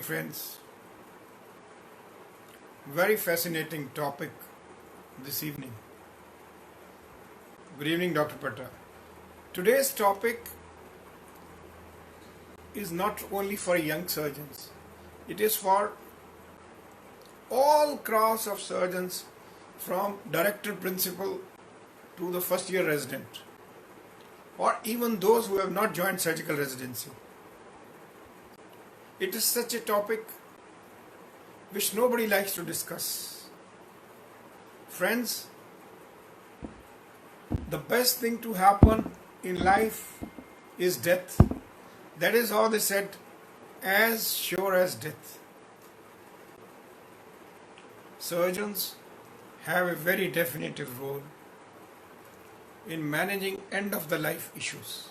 evening, friends. Very fascinating topic this evening. Good evening, Dr. Patra. Today's topic is not only for young surgeons, it is for all class of surgeons from director principal to the first year resident, or even those who have not joined surgical residency. It is such a topic which nobody likes to discuss. Friends, the best thing to happen in life is death. That is how they said, as sure as death. Surgeons have a very definitive role in managing end of the life issues.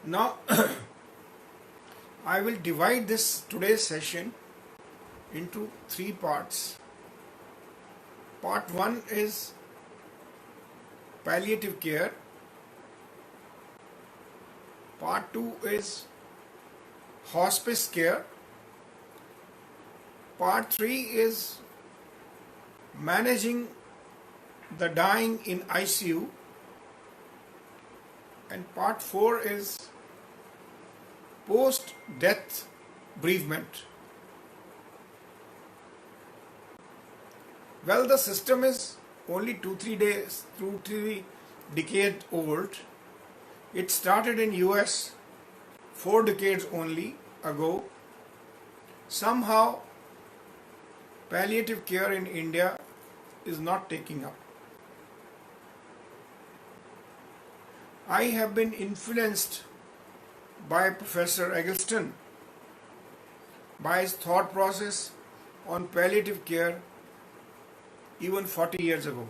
Now, I will divide today's session into three parts. Part 1 is palliative care. Part 2 is hospice care. Part 3 is managing the dying in ICU. And part 4 is post-death bereavement. Well, the system is only 2-3 decades old. It started in US 4 decades only ago. Somehow, palliative care in India is not taking up. I have been influenced by Professor Eggleston, by his thought process on palliative care even 40 years ago.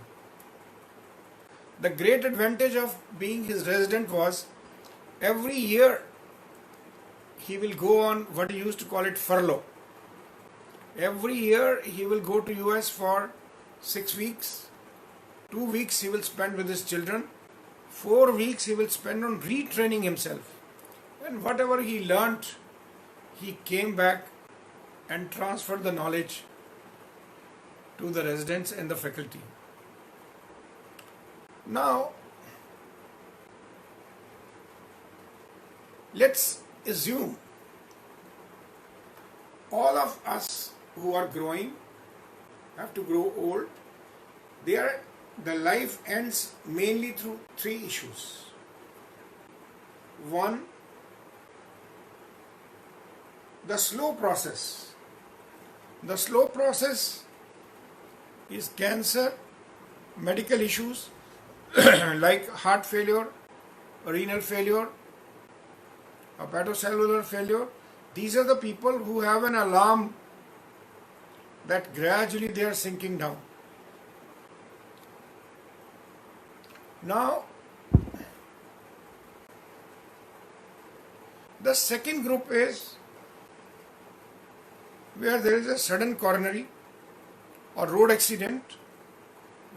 The great advantage of being his resident was every year he will go on what he used to call it furlough. Every year he will go to US for 6 weeks. 2 weeks he will spend with his children. 4 weeks he will spend on retraining himself. And whatever he learnt, he came back and transferred the knowledge to the residents and the faculty. Now, let's assume all of us who are growing have to grow old. The life ends mainly through 3 issues. 1, the slow process. The slow process is cancer, medical issues like heart failure, renal failure, hepatocellular failure. These are the people who have an alarm that gradually they are sinking down. Now, the second group is where there is a sudden coronary or road accident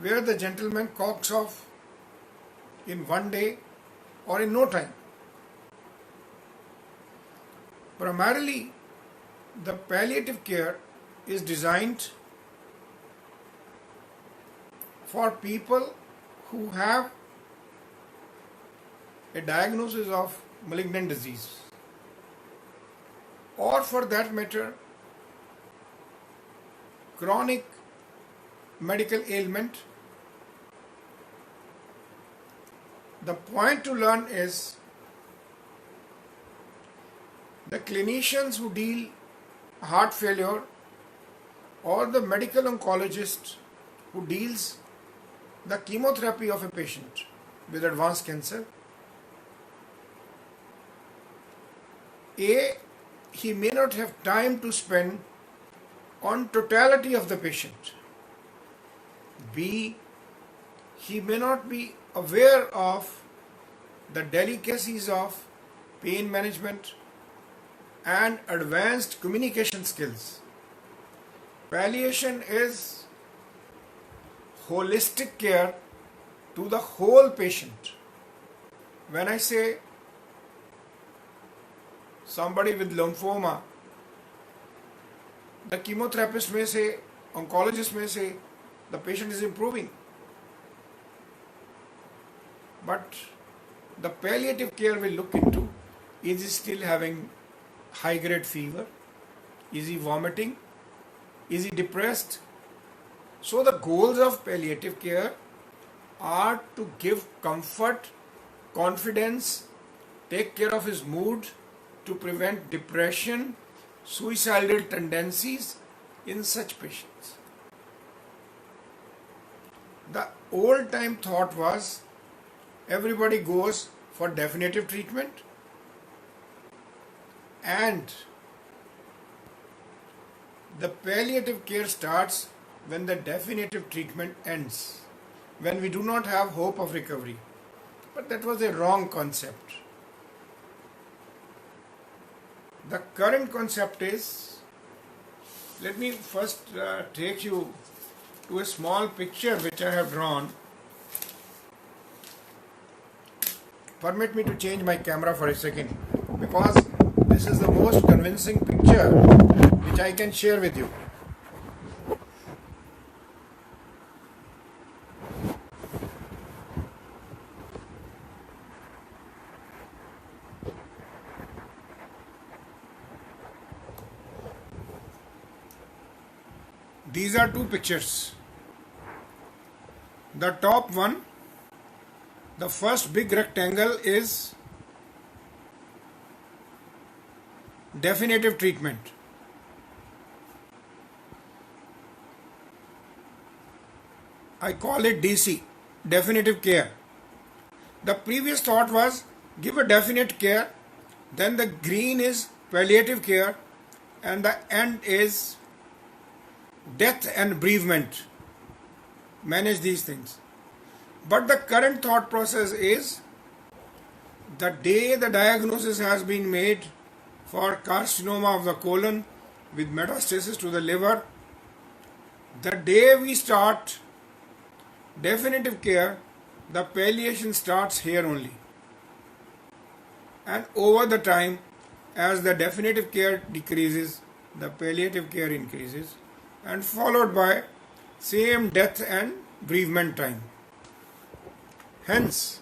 where the gentleman cocks off in 1 day or in no time. Primarily, the palliative care is designed for people who have a diagnosis of malignant disease, or for that matter, chronic medical ailment. The point to learn is the clinicians who deal heart failure or the medical oncologist who deals the chemotherapy of a patient with advanced cancer, he may not have time to spend on totality of the patient. B, he may not be aware of the delicacies of pain management and advanced communication skills. Palliation is holistic care to the whole patient. When I say somebody with lymphoma the chemotherapist may say, oncologist may say, the patient is improving. But the palliative care will look into, is he still having high grade fever? Is he vomiting? Is he depressed? So the goals of palliative care are to give comfort, confidence, take care of his mood, to prevent depression, suicidal tendencies in such patients. The old time thought was everybody goes for definitive treatment and the palliative care starts when the definitive treatment ends, when we do not have hope of recovery. But that was a wrong concept. The current concept is, let me first take you to a small picture which I have drawn. Permit me to change my camera for a second, because this is the most convincing picture which I can share with you. These are two pictures. The top one, the first big rectangle, is definitive treatment. I call it DC, definitive care. The previous thought was give a definite care, then the green is palliative care, and the end is death and bereavement. Manage these things. But the current thought process is the day the diagnosis has been made for carcinoma of the colon with metastasis to the liver, the day we start definitive care, the palliation starts here only. And over the time, as the definitive care decreases, the palliative care increases, and followed by same death and bereavement time. Hence,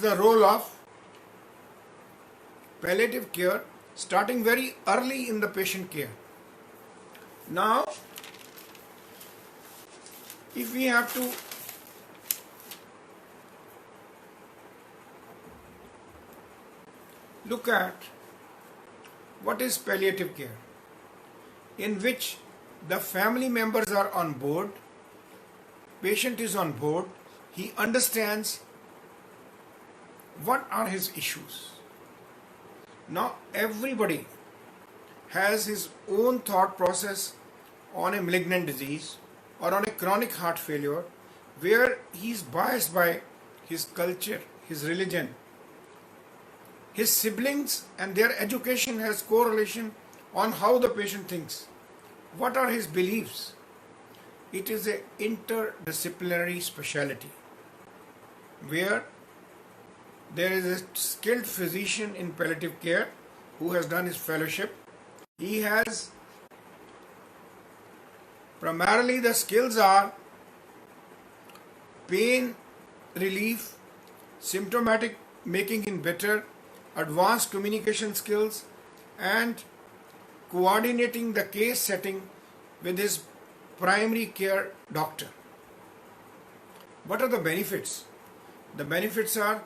the role of palliative care starting very early in the patient care. Now, if we have to look at what is palliative care, in which the family members are on board, patient is on board, he understands what are his issues. Now everybody has his own thought process on a malignant disease or on a chronic heart failure, where he is biased by his culture, his religion, his siblings, and their education has correlation on how the patient thinks. What are his beliefs? It is an interdisciplinary specialty where there is a skilled physician in palliative care who has done his fellowship. He has primarily the skills are pain relief, symptomatic making it better, advanced communication skills, and coordinating the case setting with his primary care doctor. What are the benefits? The benefits are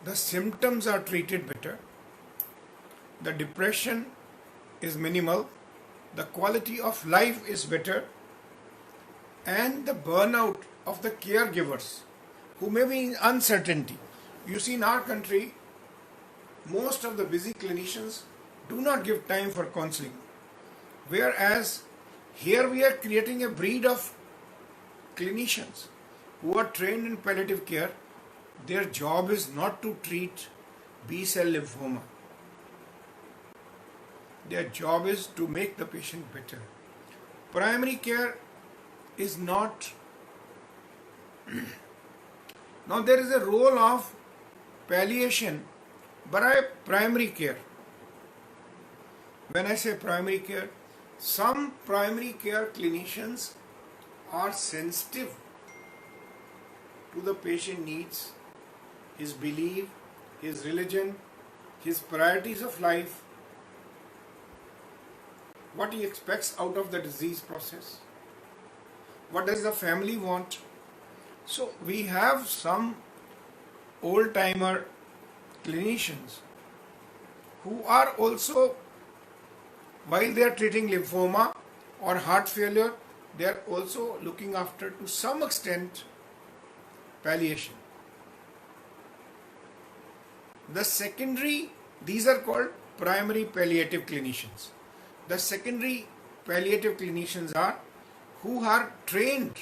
the symptoms are treated better, the depression is minimal, the quality of life is better, and the burnout of the caregivers who may be in uncertainty. You see, in our country, most of the busy clinicians do not give time for counseling, whereas here we are creating a breed of clinicians who are trained in palliative care. Their job is not to treat B-cell lymphoma. Their job is to make the patient better. Primary care is not Now there is a role of palliation by primary care. When I say primary care, some primary care clinicians are sensitive to the patient needs, his belief, his religion, his priorities of life, what he expects out of the disease process, what does the family want. So we have some old-timer clinicians who are also, while they are treating lymphoma or heart failure, they are also looking after, to some extent, palliation. The secondary, these are called primary palliative clinicians. The secondary palliative clinicians are who are trained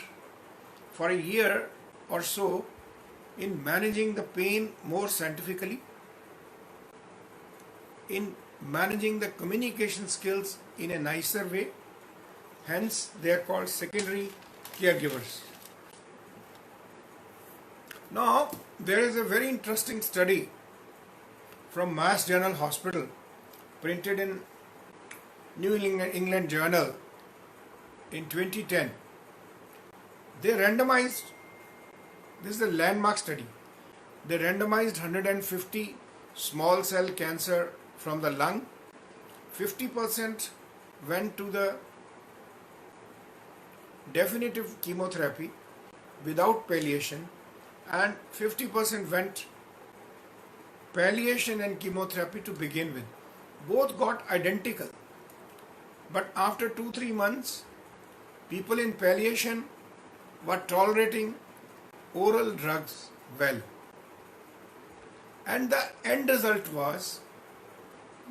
for a year or so in managing the pain more scientifically, in managing the communication skills in a nicer way. Hence, they are called secondary caregivers. Now, there is a very interesting study from Mass General Hospital, printed in New England Journal in 2010. They randomized, this is a landmark study, they randomized 150 small cell cancer from the lung. 50% went to the definitive chemotherapy without palliation, and 50% went palliation and chemotherapy to begin with. Both got identical, but after 2-3 months, people in palliation were tolerating oral drugs well, and the end result was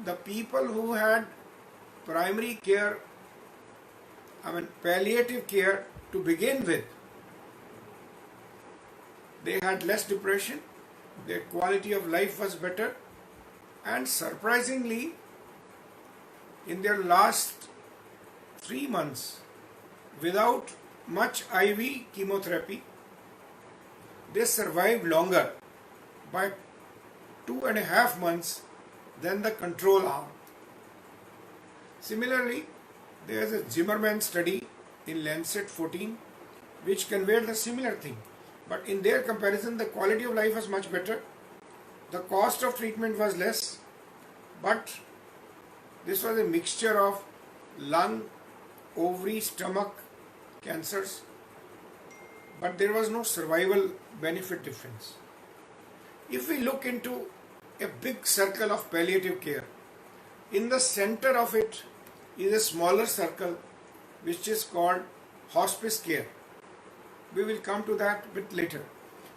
the people who had primary care, palliative care to begin with, they had less depression, their quality of life was better, and surprisingly, in their last 3 months, without much IV chemotherapy, they survived longer by 2.5 months than the control arm. Similarly, there is a Zimmerman study in Lancet 14 which conveyed the similar thing, but in their comparison the quality of life was much better, the cost of treatment was less, but this was a mixture of lung, ovary, stomach cancers, but there was no survival benefit difference. If we look into a big circle of palliative care, in the center of it is a smaller circle which is called hospice care. We will come to that a bit later.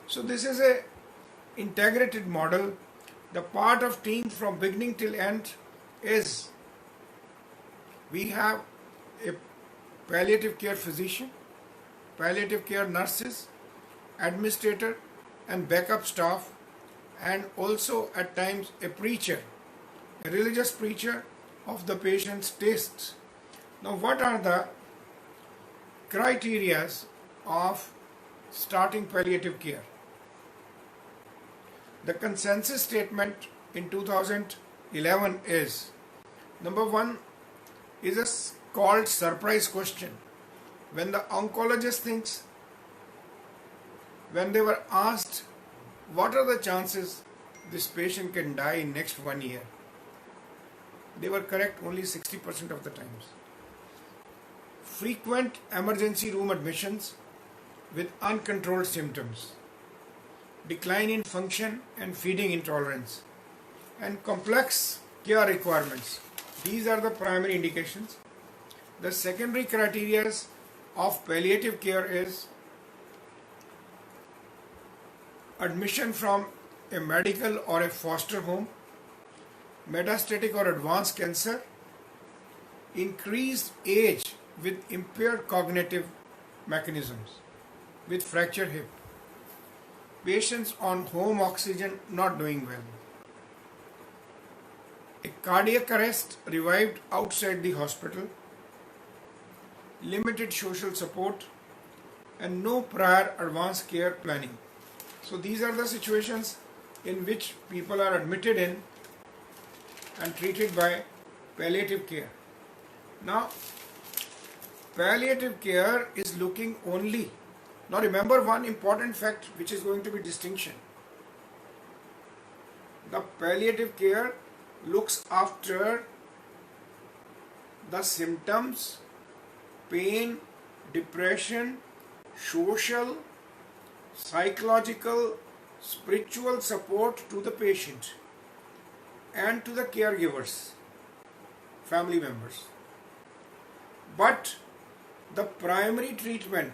So this is a integrated model. The part of team from beginning till end is, we have a palliative care physician, palliative care nurses, administrator and backup staff, and also at times a preacher, a religious preacher of the patient's tastes. Now, what are the criteria of starting palliative care? The consensus statement in 2011 is, number one is called surprise question. When the oncologist thinks, when they were asked what are the chances this patient can die in next 1 year, they were correct only 60% of the times. Frequent emergency room admissions with uncontrolled symptoms, decline in function and feeding intolerance, and complex care requirements. These are the primary indications. The secondary criteria of palliative care is admission from a medical or a foster home, metastatic or advanced cancer, increased age with impaired cognitive mechanisms, with fractured hip, patients on home oxygen not doing well, a cardiac arrest revived outside the hospital, limited social support, and no prior advanced care planning. So these are the situations in which people are admitted in and treated by palliative care. Now, palliative care is looking only. Now remember one important fact which is going to be distinction. The palliative care looks after the symptoms, pain, depression, social, psychological, spiritual support to the patient and to the caregivers, family members. But the primary treatment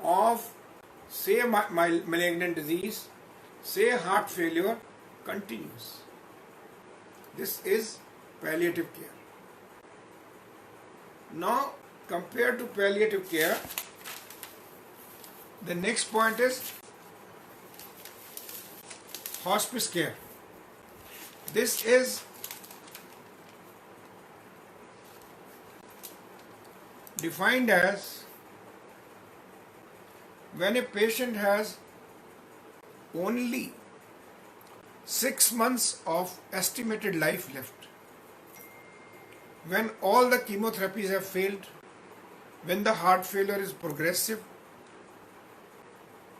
of, say, malignant disease, say heart failure, continues. This is palliative care. Now, compared to palliative care, the next point is hospice care. This is defined as when a patient has only 6 months of estimated life left, when all the chemotherapies have failed, when the heart failure is progressive,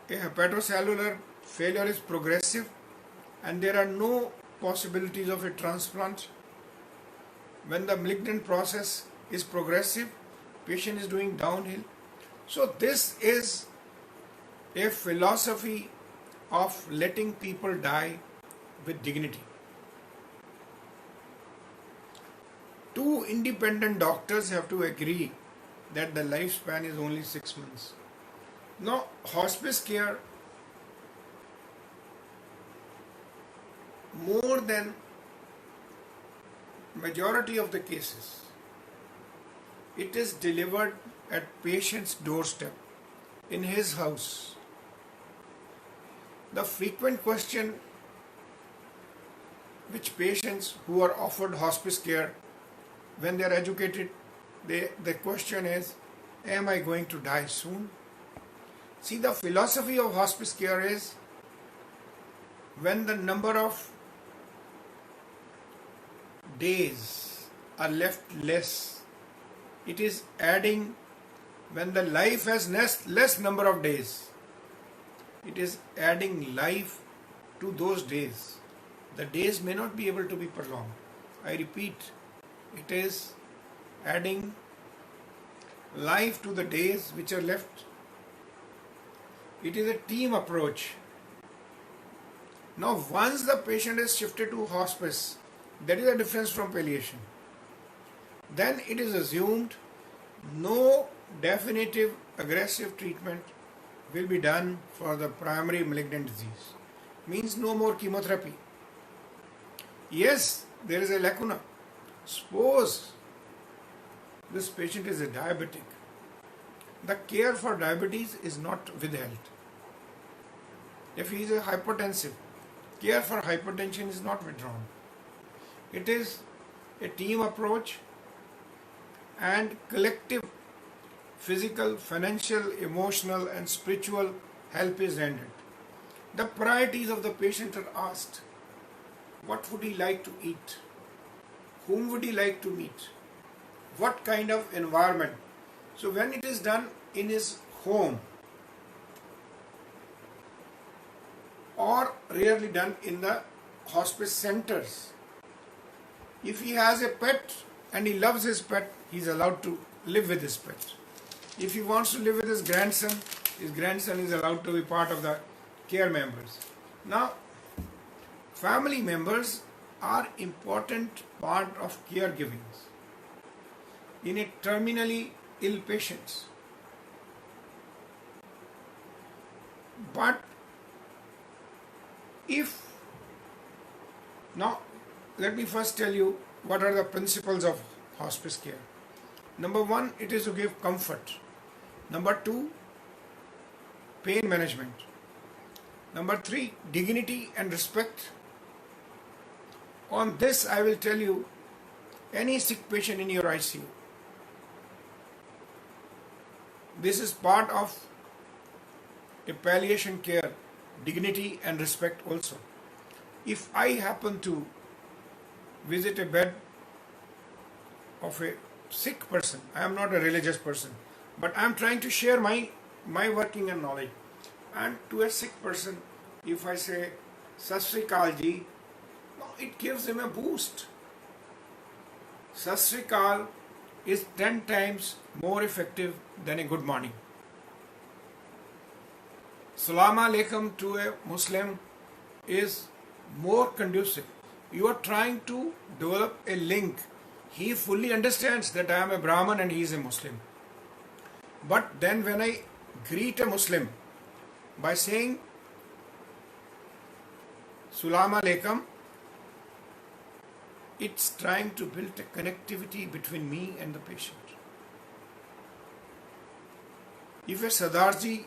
a hepatocellular failure is progressive, and there are no possibilities of a transplant, when the malignant process is progressive, patient is doing downhill. So this is a philosophy of letting people die with dignity. Two independent doctors have to agree that the lifespan is only 6 months. Now, hospice care, more than majority of the cases, it is delivered at patient's doorstep, in his house. The frequent question which patients who are offered hospice care, when they are educated, the question is, am I going to die soon? See, the philosophy of hospice care is, when the number of days are left less, it is adding. When the life has less number of days, it is adding life to those days. The days may not be able to be prolonged. I repeat, it is adding life to the days which are left. It is a team approach. Now, once the patient is shifted to hospice, that is a difference from palliation. Then it is assumed no definitive aggressive treatment will be done for the primary malignant disease. Means no more chemotherapy. Yes, there is a lacuna. Suppose this patient is a diabetic. The care for diabetes is not withheld. If he is a hypertensive, care for hypertension is not withdrawn. It is a team approach, and collective physical, financial, emotional and spiritual help is rendered. The priorities of the patient are asked. What would he like to eat? Whom would he like to meet? What kind of environment? So when it is done in his home, or rarely done in the hospice centers, if he has a pet and he loves his pet, he is allowed to live with his pet. If he wants to live with his grandson is allowed to be part of the care members. Now, family members are important part of caregiving in a terminally ill patients. But now let me first tell you what are the principles of hospice care. Number 1, it is to give comfort. Number 2, pain management. Number 3, dignity and respect. On this, I will tell you, any sick patient in your ICU, this is part of a palliation care, dignity and respect also. If I happen to visit a bed of a sick person, I am not a religious person, but I am trying to share my working and knowledge. And to a sick person, if I say, Sat Sri Akal ji, no, it gives him a boost. Sat Sri Akal is 10 times more effective than a good morning. Salam alaikum to a Muslim is more conducive. You are trying to develop a link. He fully understands that I am a Brahmin and he is a Muslim. But then when I greet a Muslim by saying Salam alaikum, it's trying to build a connectivity between me and the patient. If a Sardarji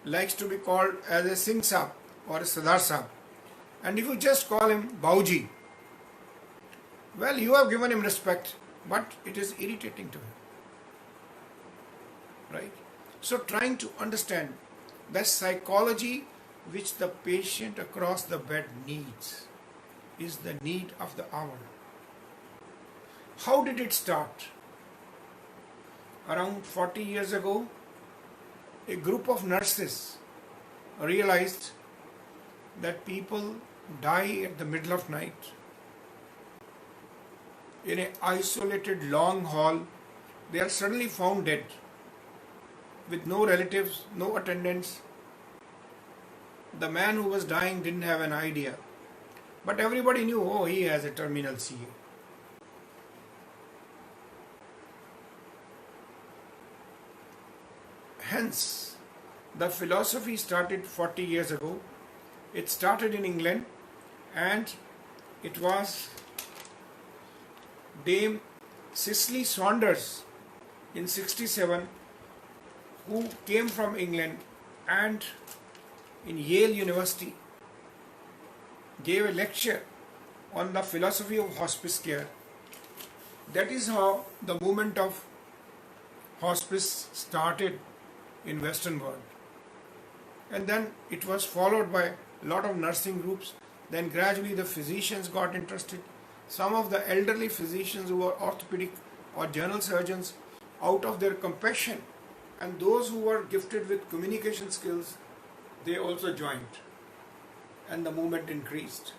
likes to be called as a Singh Sahab or a Sardar Sahab, and if you just call him Bauji, well, you have given him respect, but it is irritating to him. Right? So trying to understand the psychology which the patient across the bed needs is the need of the hour. How did it start? Around 40 years ago, a group of nurses realized that people die at the middle of night in an isolated long hall. They are suddenly found dead with no relatives, no attendants. The man who was dying didn't have an idea, but everybody knew, oh, he has a terminal CA. Hence, the philosophy started 40 years ago. It started in England, and it was Dame Cicely Saunders in 67 who came from England and in Yale University gave a lecture on the philosophy of hospice care. That is how the movement of hospice started in Western world. And then it was followed by a lot of nursing groups. Then gradually the physicians got interested. Some of the elderly physicians who were orthopedic or general surgeons, out of their compassion, and those who were gifted with communication skills, they also joined, and the movement increased.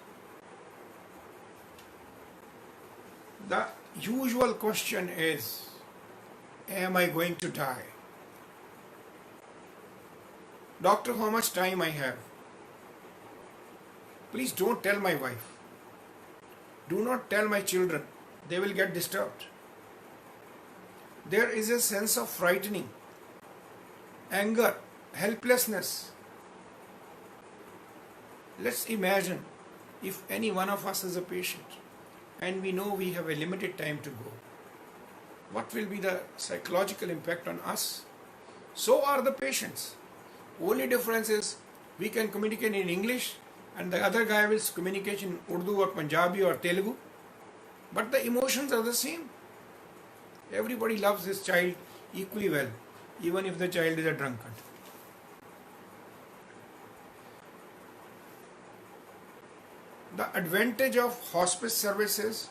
The usual question is, am I going to die? Doctor, how much time I have? Please don't tell my wife. Do not tell my children. They will get disturbed. There is a sense of frightening, anger, helplessness. Let's imagine if any one of us is a patient and we know we have a limited time to go. What will be the psychological impact on us? So are the patients. Only difference is we can communicate in English and the other guy will communicate in Urdu or Punjabi or Telugu. But the emotions are the same. Everybody loves his child equally well, even if the child is a drunkard. The advantage of hospice services,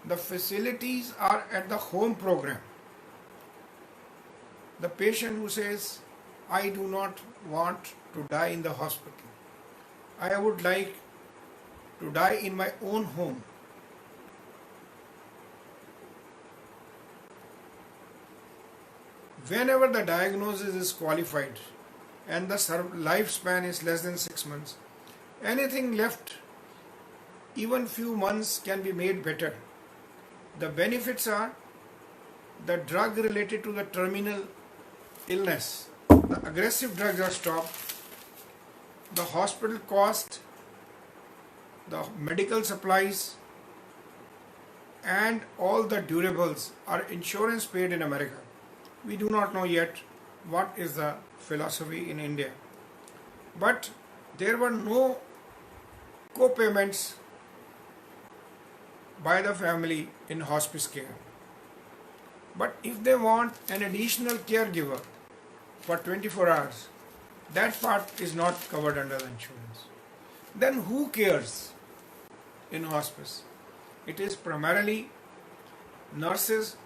the facilities are at the home program. The patient who says, I do not want to die in the hospital. I would like to die in my own home. Whenever the diagnosis is qualified and the lifespan is less than 6 months, anything left, even few months, can be made better. The benefits are the drug related to the terminal illness. The aggressive drugs are stopped. The hospital cost, the medical supplies, and all the durables are insurance paid in America. We do not know yet what is the philosophy in India. But there were no co-payments by the family in hospice care. But if they want an additional caregiver for 24 hours, That part is not covered under the insurance. Then who cares in hospice? It is primarily nurses,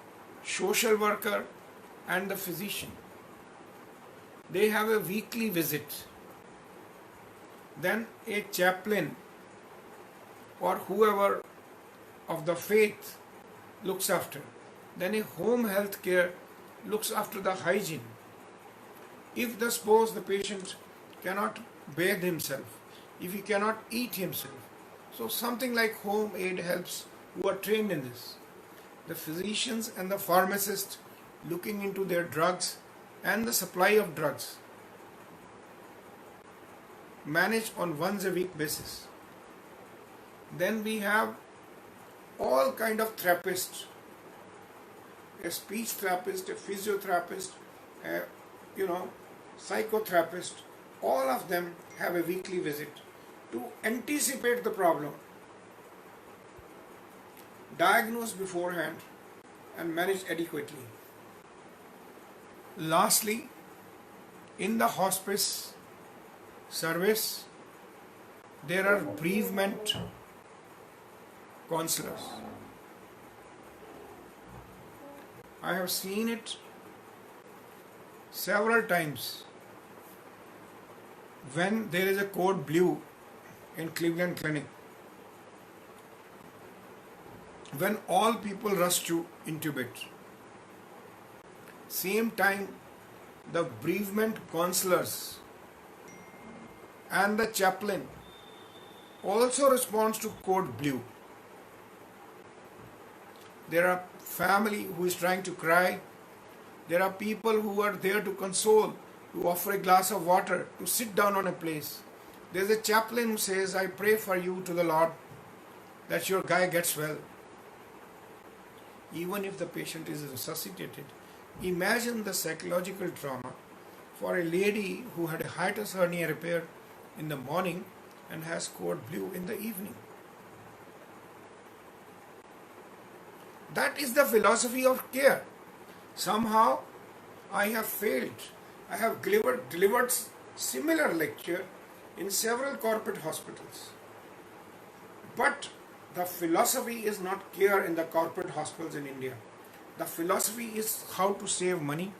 social worker, and the physician. They have a weekly visit. Then a chaplain or whoever of the faith looks after. Then a home health care looks after the hygiene. If suppose the patient cannot bathe himself, if he cannot eat himself, so something like home aid helps who are trained in this. The physicians and the pharmacists looking into their drugs and the supply of drugs managed on once a week basis. Then we have all kind of therapists, a speech therapist, a physiotherapist, a psychotherapist. All of them have a weekly visit to anticipate the problem, diagnose beforehand, and manage adequately. Lastly, in the hospice service, there are bereavement counselors. I have seen it several times when there is a code blue in Cleveland Clinic, when all people rush to intubate. Same time, the bereavement counselors and the chaplain also responds to code blue. There are family who is trying to cry. There are people who are there to console, to offer a glass of water, to sit down on a place. There's a chaplain who says, I pray for you to the Lord that your guy gets well. Even if the patient is resuscitated, imagine the psychological trauma for a lady who had a hiatus hernia repair in the morning and has code blue in the evening. That is the philosophy of care. Somehow I have failed. I have delivered similar lecture in several corporate hospitals. But the philosophy is not care in the corporate hospitals in India. The philosophy is how to save money,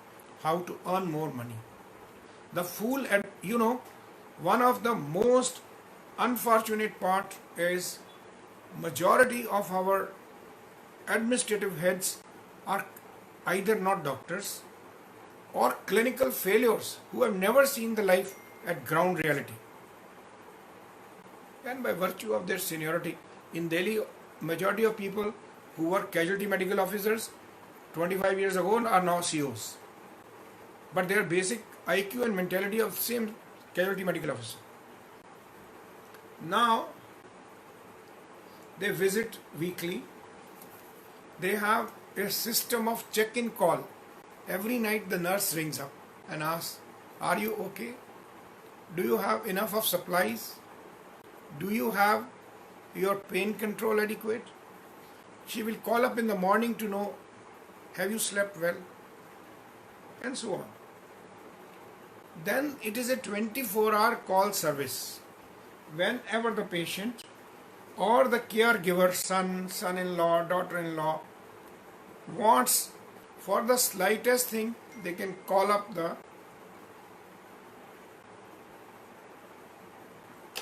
how to earn more money. The fool, and one of the most unfortunate part is majority of our administrative heads are either not doctors or clinical failures who have never seen the life at ground reality. And by virtue of their seniority, in Delhi, majority of people who were casualty medical officers 25 years ago are now COs. But their basic IQ and mentality of the same casualty medical officer. Now, they visit weekly. They have a system of check-in call. Every night the nurse rings up and asks, are you okay? Do you have enough of supplies? Do you have your pain control adequate? She will call up in the morning to know, have you slept well? And so on. Then it is a 24-hour call service. Whenever the patient or the caregiver, son, son-in-law, daughter-in-law, wants for the slightest thing, they can call up the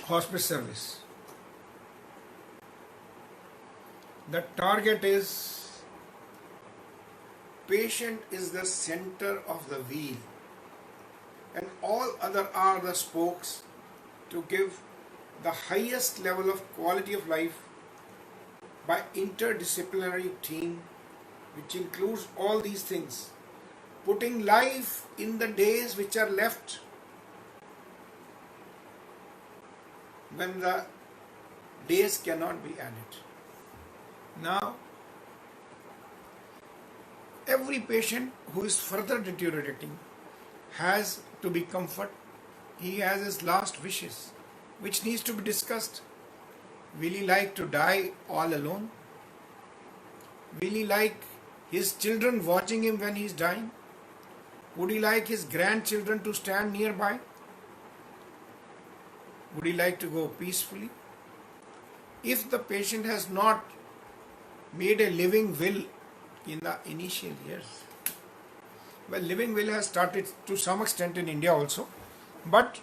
hospice service. The target is patient is the center of the wheel and all other are the spokes to give the highest level of quality of life by interdisciplinary team, which includes all these things, putting life in the days which are left when the days cannot be added. Now, every patient who is further deteriorating has to be comforted. He has his last wishes, which needs to be discussed. Will he like to die all alone? Will he like his children watching him when he is dying? Would he like his grandchildren to stand nearby? Would he like to go peacefully? If the patient has not made a living will in the initial years, well, living will has started to some extent in India also, but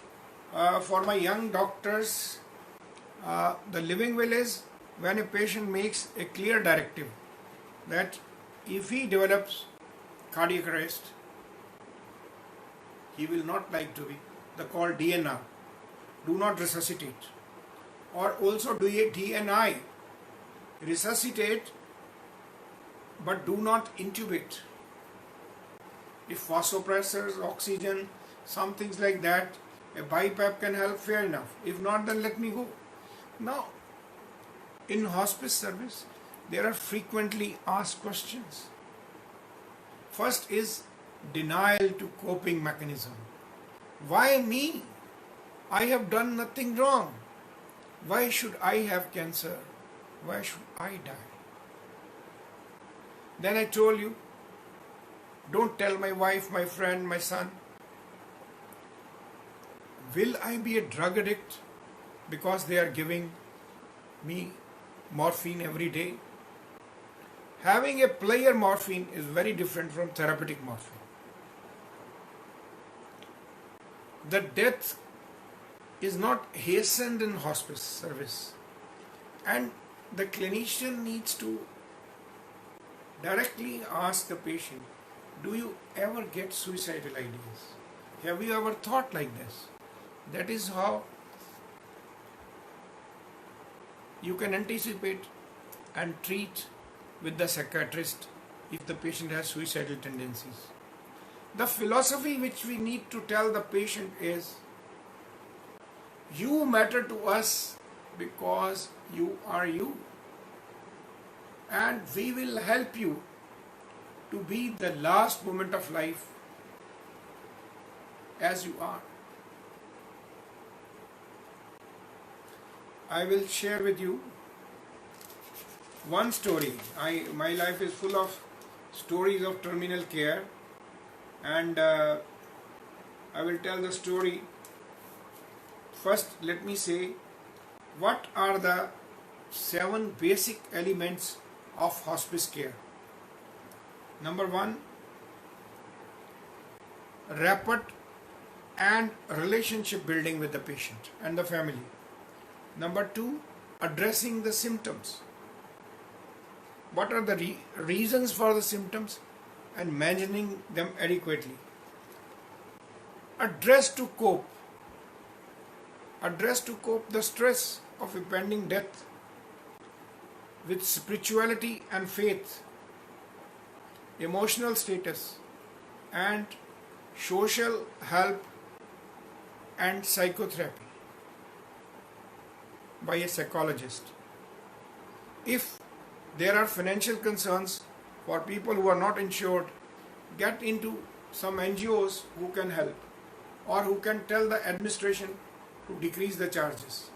for my young doctors, the living will is when a patient makes a clear directive that if he develops cardiac arrest, he will not like to be the called DNR, do not resuscitate, or also do a DNI, resuscitate but do not intubate. If vasopressors, oxygen, some things like that, a BiPAP can help, fair enough. If not, then let me go. Now, in hospice service, there are frequently asked questions. First is denial to coping mechanism. Why me? I have done nothing wrong. Why should I have cancer? Why should I die? Then I told you, don't tell my wife, my friend, my son. Will I be a drug addict because they are giving me morphine every day? Having a player morphine is very different from therapeutic morphine. The death is not hastened in hospice service, and the clinician needs to directly ask the patient, do you ever get suicidal ideas? Have you ever thought like this? That is how you can anticipate and treat with the psychiatrist if the patient has suicidal tendencies. The philosophy which we need to tell the patient is, you matter to us because you are you, and we will help you to be the last moment of life as you are. I will share with you one story. My life is full of stories of terminal care, and I will tell the story. First, let me say what are the 7 basic elements of hospice care. Number 1, rapport and relationship building with the patient and the family. Number 2, addressing the symptoms. What are the reasons for the symptoms and managing them adequately. Address to cope the stress of impending death with spirituality and faith, emotional status, and social help and psychotherapy by a psychologist. If there are financial concerns for people who are not insured, get into some NGOs who can help or who can tell the administration to decrease the charges.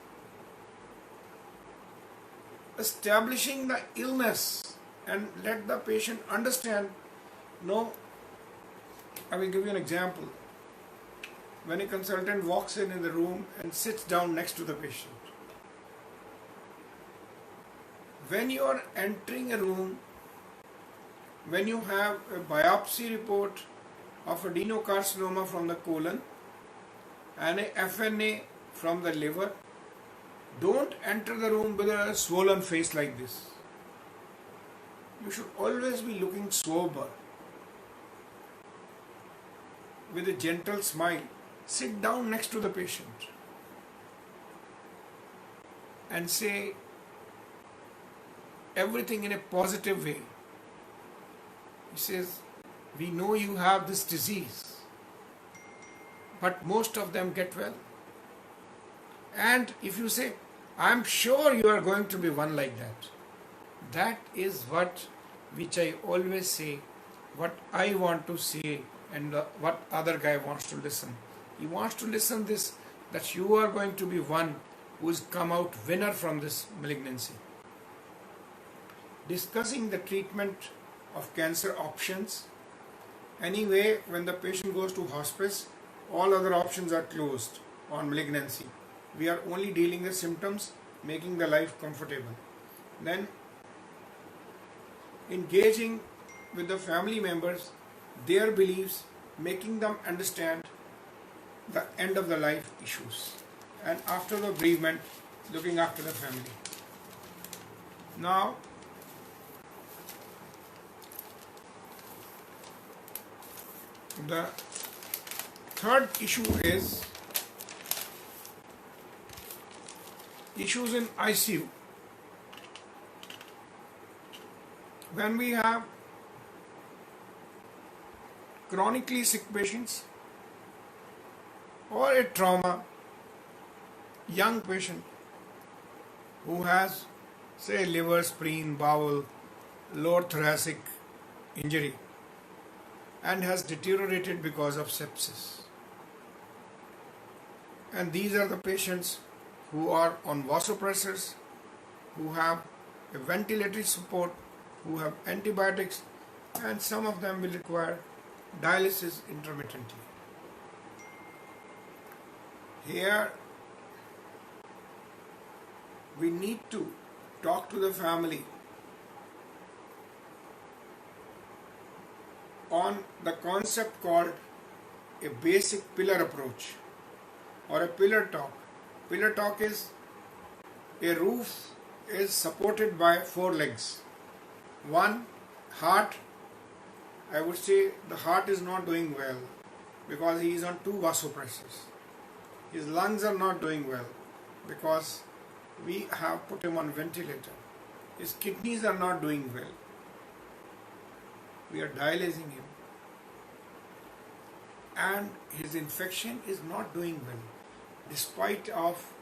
Establishing the illness and let the patient understand. No, I will give you an example. When a consultant walks in the room and sits down next to the patient, when you are entering a room, when you have a biopsy report of adenocarcinoma from the colon and a FNA from the liver, don't enter the room with a swollen face like this. You should always be looking sober, with a gentle smile. Sit down next to the patient and say everything in a positive way. He says, we know you have this disease, but most of them get well. And if you say, I'm sure you are going to be one like that. That is which I always say, what I want to say and what other guy wants to listen. He wants to listen this, that you are going to be one who has come out winner from this malignancy. Discussing the treatment of cancer options. Anyway, when the patient goes to hospice, all other options are closed on malignancy. We are only dealing with symptoms, making the life comfortable. Then engaging with the family members, their beliefs, making them understand the end of the life issues. And after the bereavement, looking after the family. Now, the third issue is issues in ICU. When we have chronically sick patients or a trauma young patient who has, say, liver, spleen, bowel, lower thoracic injury and has deteriorated because of sepsis. And these are the patients who are on vasopressors, who have a ventilatory support, who have antibiotics, and some of them will require dialysis intermittently. Here we need to talk to the family on the concept called a basic pillar approach or a pillar talk. Pillar talk is a roof is supported by four legs. One, heart. I would say the heart is not doing well because he is on two vasopressors. His lungs are not doing well because we have put him on ventilator. His kidneys are not doing well. We are dialyzing him. And his infection is not doing well, despite of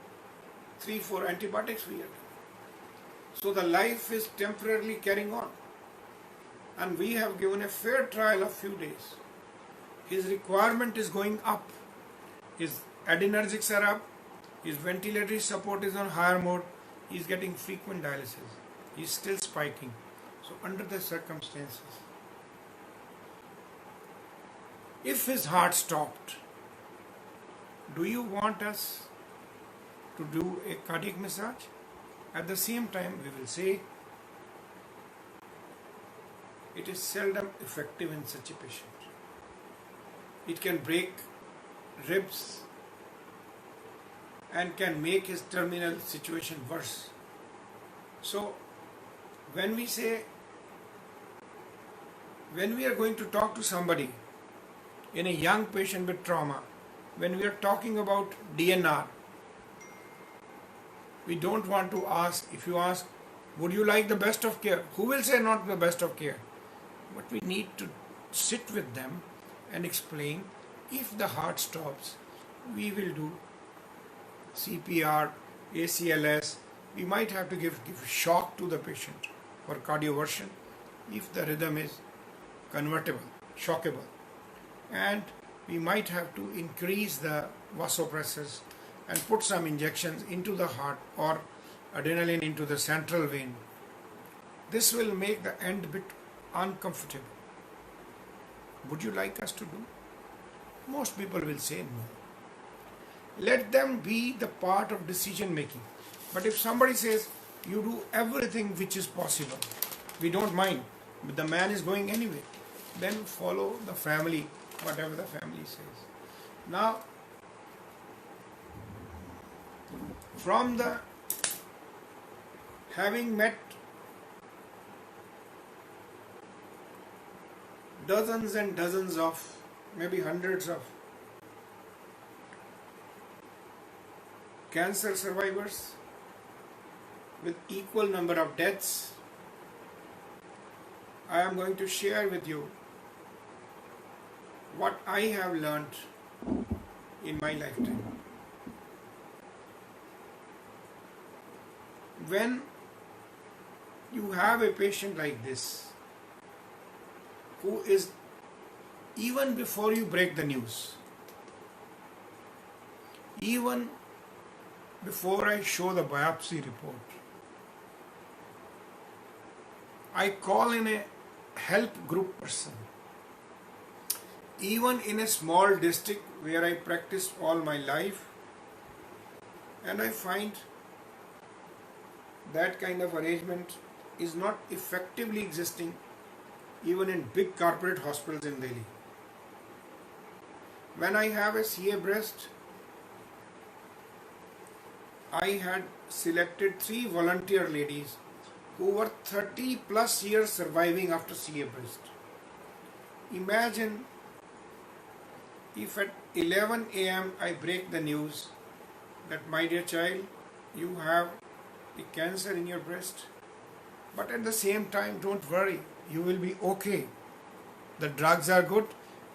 3-4 antibiotics we are giving. So the life is temporarily carrying on. And we have given a fair trial of few days. His requirement is going up. His adrenergics are up. His ventilatory support is on higher mode. He is getting frequent dialysis. He is still spiking. So under the circumstances, if his heart stopped, do you want us to do a cardiac massage? At the same time, we will say it is seldom effective in such a patient. It can break ribs and can make his terminal situation worse. So, when we are going to talk to somebody in a young patient with trauma, when we are talking about DNR, we don't want to ask, if you ask, would you like the best of care? Who will say not the best of care? But we need to sit with them and explain, if the heart stops, we will do CPR, ACLS. We might have to give shock to the patient for cardioversion if the rhythm is convertible, shockable. And we might have to increase the vasopressors and put some injections into the heart or adrenaline into the central vein. This will make the end bit uncomfortable. Would you like us to do? Most people will say no. Let them be the part of decision making. But if somebody says, you do everything which is possible, we don't mind, but the man is going anyway, then follow the family, whatever the family says. Now, from the having met dozens and dozens of, maybe hundreds of cancer survivors with equal number of deaths, I am going to share with you what I have learnt in my lifetime. When you have a patient like this, who is, even before you break the news, even before I show the biopsy report, I call in a help group person. Even in a small district where I practiced all my life, And I find that kind of arrangement is not effectively existing even in big corporate hospitals in Delhi. When I have a CA breast, I had selected 3 volunteer ladies who were 30 plus years surviving after CA breast. Imagine if at 11 a.m. I break the news that, my dear child, you have a cancer in your breast, but at the same time, don't worry, you will be okay. The drugs are good,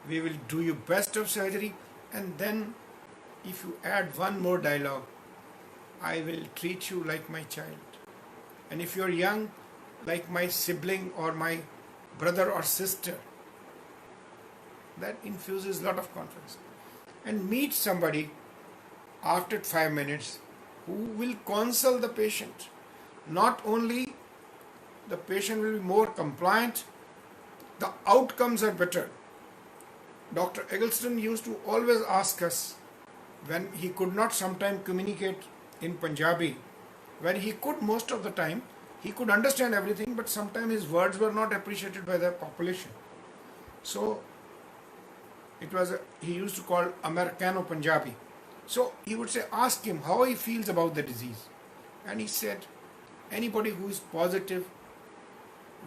we will do your best of surgery, and then if you add one more dialogue, I will treat you like my child. And if you're young, like my sibling or my brother or sister, that infuses a lot of confidence. And meet somebody after 5 minutes who will counsel the patient. Not only the patient will be more compliant, the outcomes are better. Dr. Eggleston used to always ask us, when he could not sometimes communicate in Punjabi, when he could most of the time, he could understand everything, but sometimes his words were not appreciated by the population. So he used to call Americano Punjabi. So he would say, ask him how he feels about the disease. And he said, anybody who is positive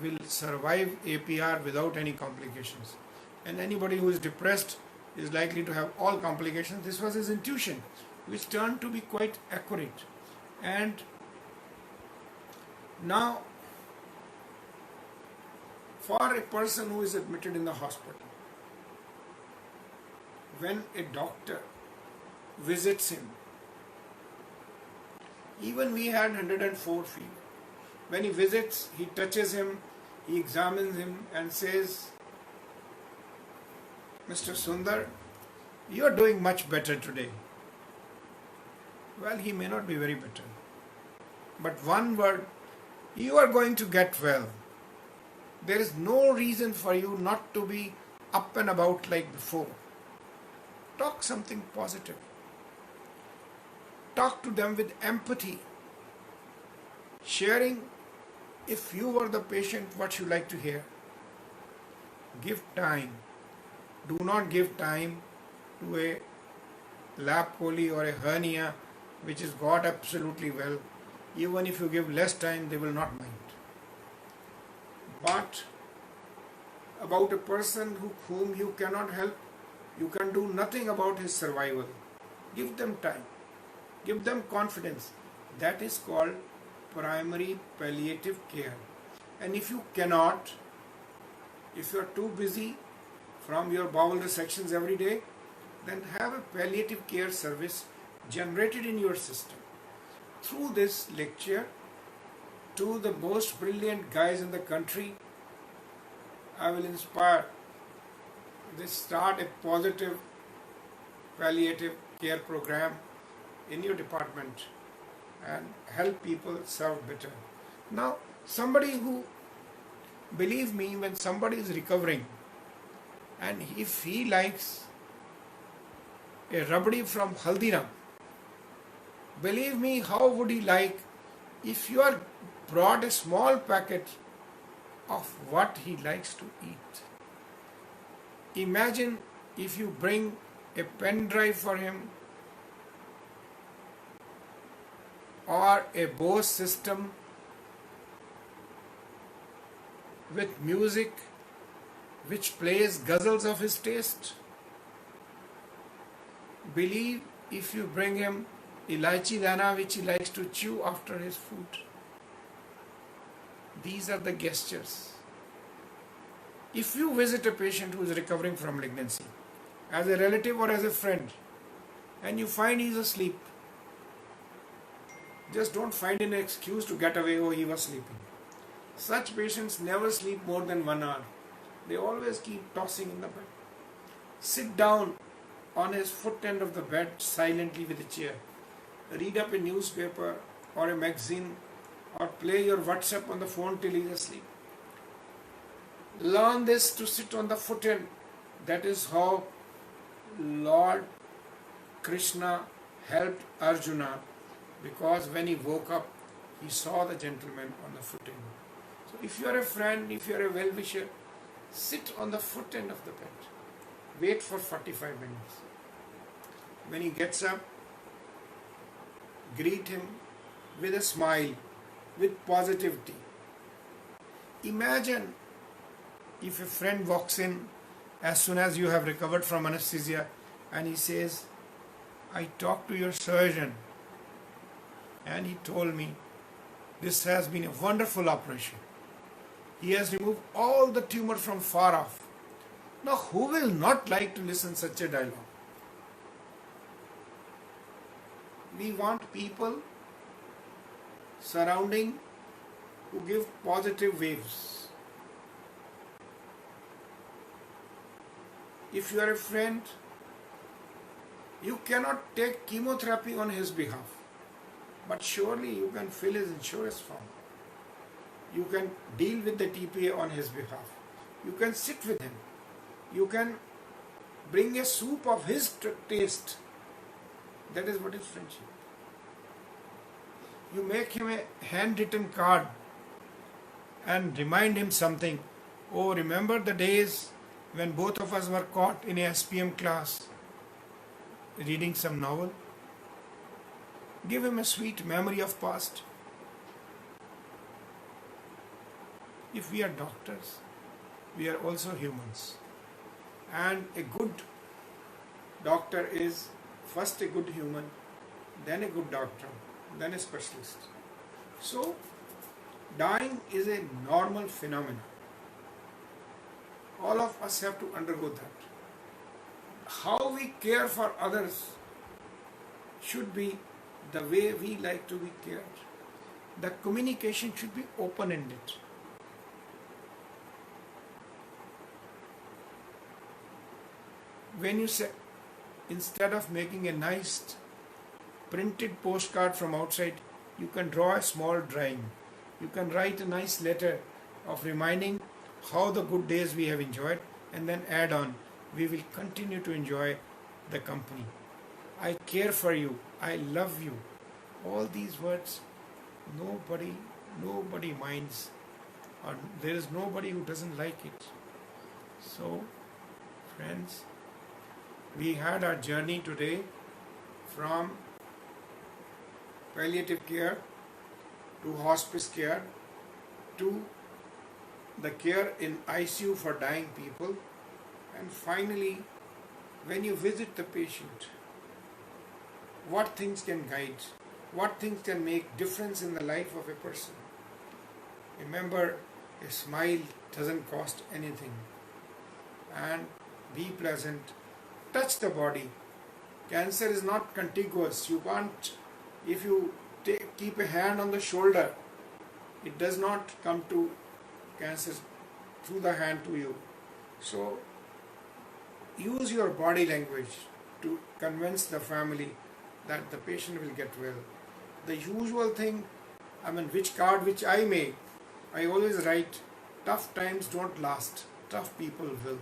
will survive APR without any complications. And anybody who is depressed is likely to have all complications. This was his intuition, which turned to be quite accurate. And now, for a person who is admitted in the hospital, when a doctor visits him, even we had 104 fever. When he visits, he touches him, he examines him and says, Mr. Sundar, you are doing much better today. Well, he may not be very better. But one word, you are going to get well. There is no reason for you not to be up and about like before. Talk something positive. Talk to them with empathy. Sharing, if you were the patient, what you like to hear. Give time. Do not give time to a lap chole or a hernia which is got absolutely well. Even if you give less time, they will not mind. But about a person whom you cannot help, you can do nothing about his survival. Give them time. Give them confidence. That is called primary palliative care. And if you cannot, if you are too busy from your bowel resections every day, then have a palliative care service generated in your system. Through this lecture, to the most brilliant guys in the country, I will inspire this, start a positive palliative care program in your department and help people serve better. Now, somebody who, believe me, when somebody is recovering and if he likes a rabdi from Haldiram, believe me, how would he like if you are brought a small packet of what he likes to eat. Imagine if you bring a pen drive for him or a Bose system with music which plays ghazals of his taste. Believe if you bring him ilaichi dana which he likes to chew after his food. These are the gestures. If you visit a patient who is recovering from malignancy, as a relative or as a friend, and you find he is asleep, just don't find an excuse to get away, oh, he was sleeping. Such patients never sleep more than 1 hour. They always keep tossing in the bed. Sit down on his foot end of the bed silently with a chair. Read up a newspaper or a magazine or play your WhatsApp on the phone till he is asleep. Learn this to sit on the foot end. That is how Lord Krishna helped Arjuna because when he woke up, he saw the gentleman on the foot end. So if you are a friend, if you are a well-wisher, sit on the foot end of the bed. Wait for 45 minutes. When he gets up, greet him with a smile, with positivity. Imagine if a friend walks in as soon as you have recovered from anesthesia and he says, I talked to your surgeon and he told me this has been a wonderful operation. He has removed all the tumor from far off. Now who will not like to listen such a dialogue? We want people surrounding who give positive waves. If you are a friend, you cannot take chemotherapy on his behalf, but surely you can fill his insurance form. You can deal with the TPA on his behalf. You can sit with him. You can bring a soup of his taste. That is what is friendship. You make him a handwritten card and remind him something. Oh, remember the days when both of us were caught in a SPM class reading some novel? Give him a sweet memory of past. If we are doctors, we are also humans. And a good doctor is first a good human, then a good doctor, then a specialist. So, dying is a normal phenomenon. All of us have to undergo that. How we care for others should be the way we like to be cared. The communication should be open-ended. When you say, instead of making a nice printed postcard from outside, you can draw a small drawing. You can write a nice letter of reminding how the good days we have enjoyed, and then add on, we will continue to enjoy the company. I care for you. I love you. All these words, nobody minds, or there is nobody who doesn't like it. So, friends, we had our journey today from palliative care to hospice care to the care in ICU for dying people, and finally, when you visit the patient, what things can guide, what things can make difference in the life of a person. Remember, a smile doesn't cost anything, and be pleasant. Touch the body. Cancer is not contiguous. You can't, if you keep a hand on the shoulder, it does not come to cancer through the hand to you. So, use your body language to convince the family that the patient will get well. The usual thing, which card which I make, I always write, tough times don't last, tough people will.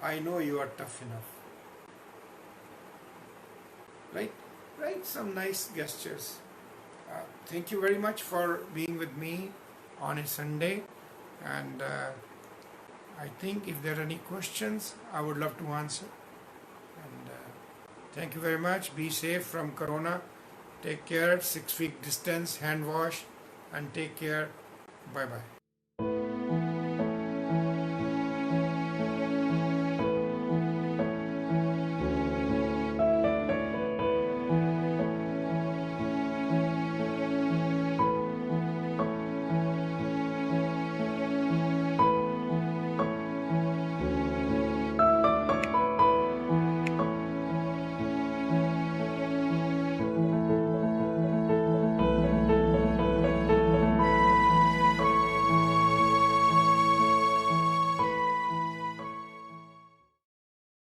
I know you are tough enough. Right? Write some nice gestures. Thank you very much for being with me on a Sunday, and I think if there are any questions, I would love to answer. And thank you very much. Be safe from Corona. Take care. 6 feet distance, hand wash, and take care. Bye bye.